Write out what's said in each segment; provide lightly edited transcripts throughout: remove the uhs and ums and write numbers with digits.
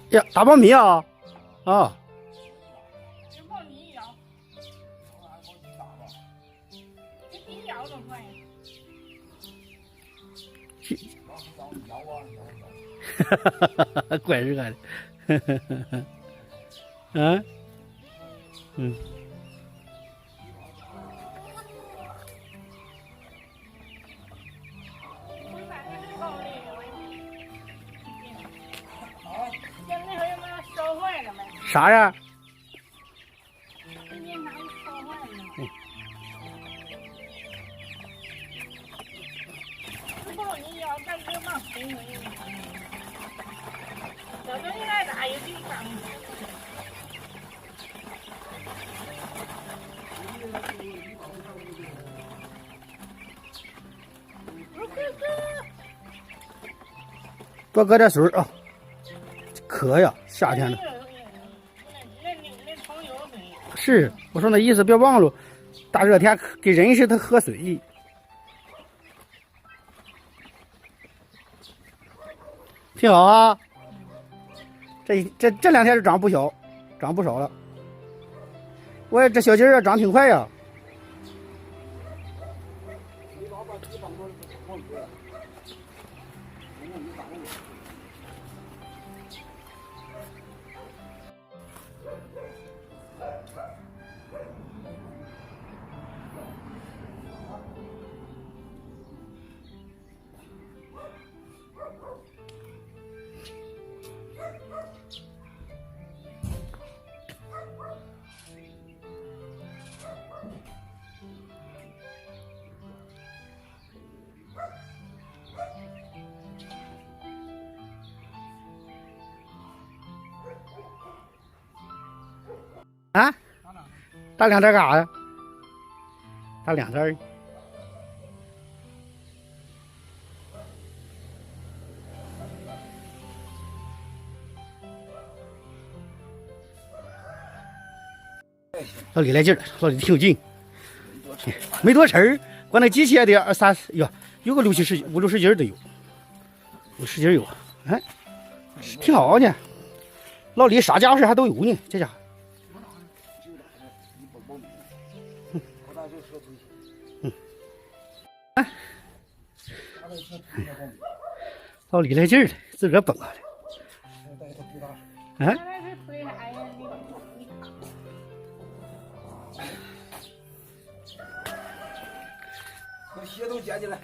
呀，大苞米啊，啊。有苞米一咬，一咬都快。哈哈哈哈，怪人干的，哈哈哈哈，嗯，嗯。啥呀？多搁点水啊！渴呀，夏天的。是，我说那意思别忘了，大热天给人是他喝水。挺好啊，这两天是长不小，长不少了。我这小鸡儿长挺快呀。啊，打两针干啥呀？打两针。老李来劲了，老李挺有劲，没多吃儿，光那机器也得2、3呀，有个5、60斤都有，50斤有，哎，挺好呢。老李啥家伙事还都有呢，这家伙。老李来劲儿了，自个儿蹦下来。啊？把鞋都捡起来，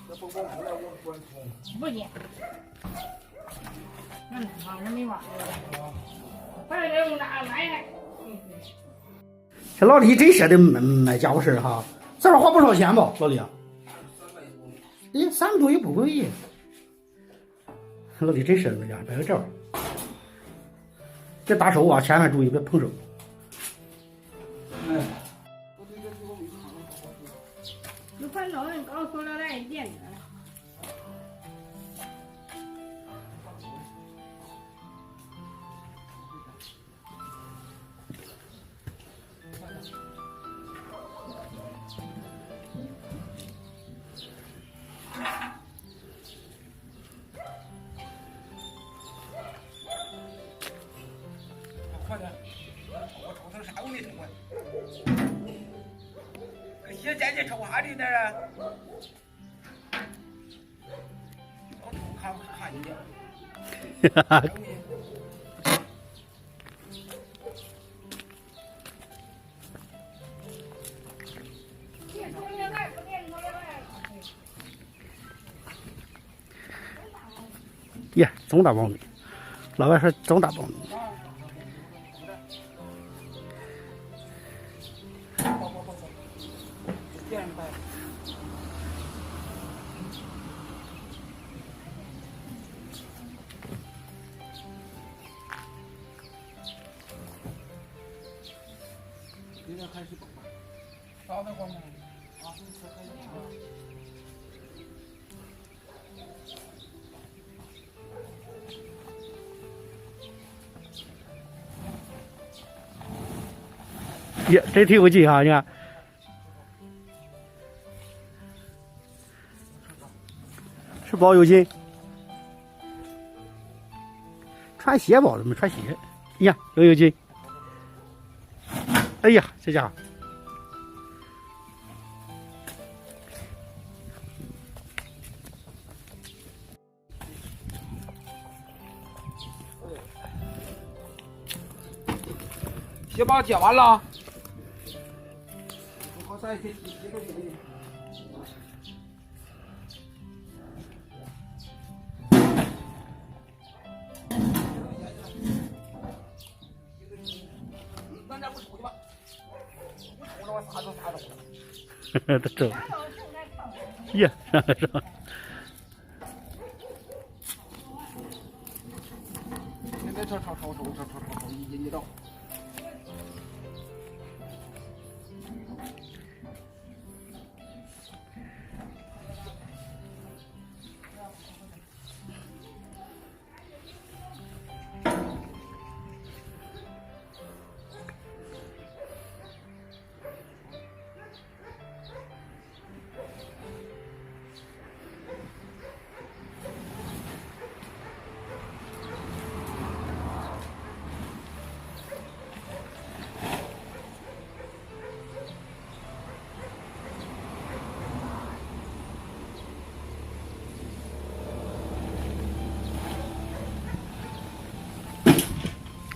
这蹦蹦出来我关空。不捡。我没忘。快点用哪来？这老李真舍得买家伙事哈，这玩意花不少钱吧，老李？咦，300多也不贵。老李真舍得买家，摆个这玩意儿，别打手啊，千万注意别碰手。有饭桶，你搞塑料袋垫着。快点，我瞅瞅啥都没瞅啊！鞋捡起瞅啥的那啊？我瞅看一眼。哈哈。耶，总打苞米，老外说总打苞米。现在开始蹦吧，少的慌吗？啊，耶，这挺有劲哈，你看，是包有劲。穿鞋包的没穿鞋。哎呀，有劲！哎呀，这家伙。鞋帮解完了，好再去洗个洗。那家不出去吧？不出了，我啥都啥都。他走。呀，是吧？现在瞅，一道。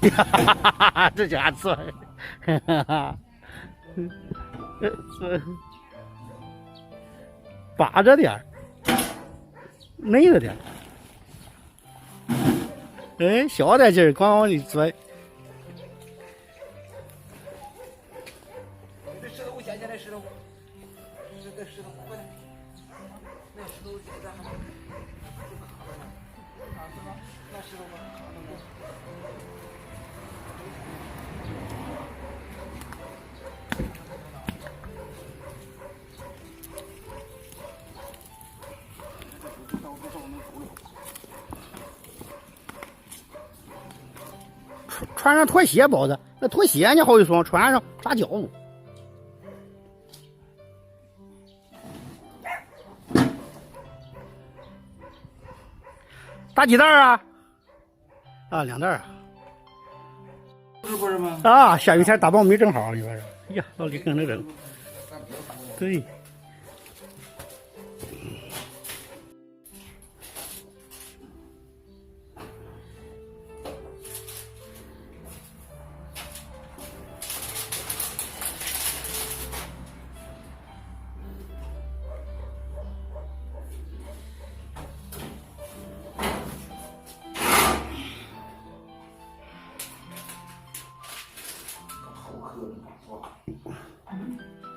哈哈哈哈！这家伙，哈哈哈！扒着点儿，内着点儿。哎，小点劲儿，光往里拽。这石头捡起来，石头，这石头快点，那石头捡着，那石头卡着呢。穿上拖鞋包的，那拖鞋呢好一双，穿上扎脚。打几袋啊？啊，2袋啊。不是吗？啊，下雨天打苞米正好，你说是？哎呀，老李跟着整。对。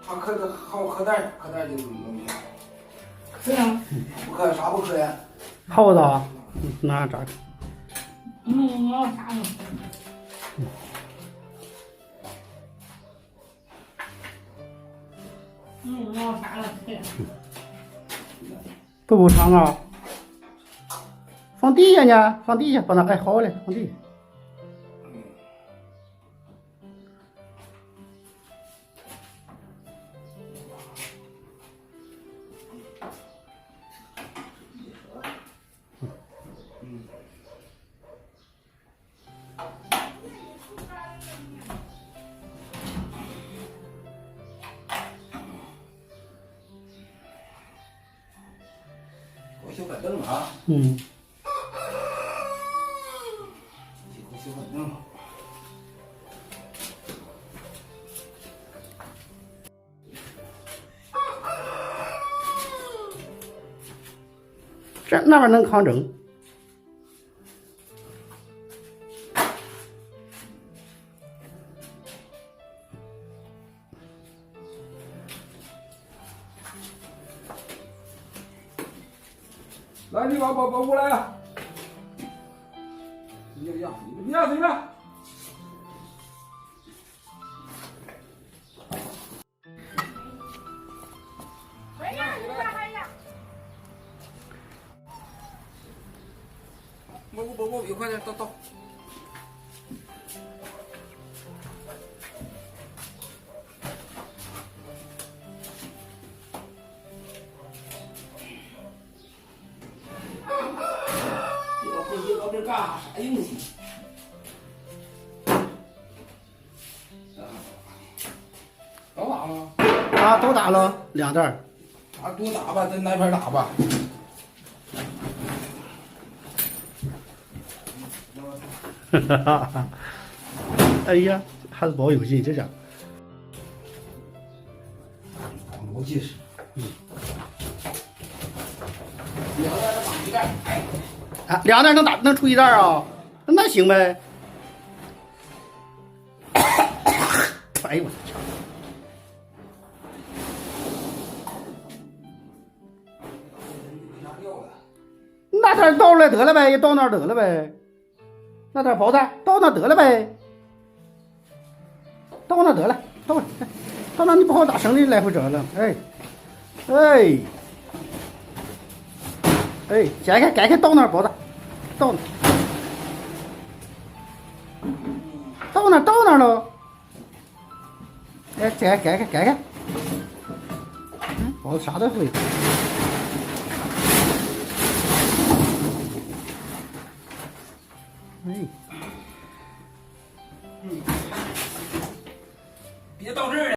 他磕的好磕蛋，磕蛋就弄下。是啊。不磕啥不磕呀？耗子啊，那咋？我啥都。我啥都吃。不够长啊！放地下呢，放地下，把它盖好了，放地下。小板凳啊。嗯。小板凳。这那玩意儿能抗震？来，你把过来了。你别呀，你别随便。哎呀，你干啥呀？我一块钱到。这干啥用去？吗？啊，都打了2袋。啊，多打吧，再来盘打吧。哈哈哈！哎呀，还是保有劲，这家伙。逻辑是。啊，2袋能出1袋啊？那行呗。哎呦我操！那他倒来得了呗，倒那儿得了呗。那点包蛋倒那得了呗，倒那得了，倒那你不好打绳的来回折了，哎，解开倒那包蛋，倒那喽，哎，解开，包子啥都会。哎，别到这儿。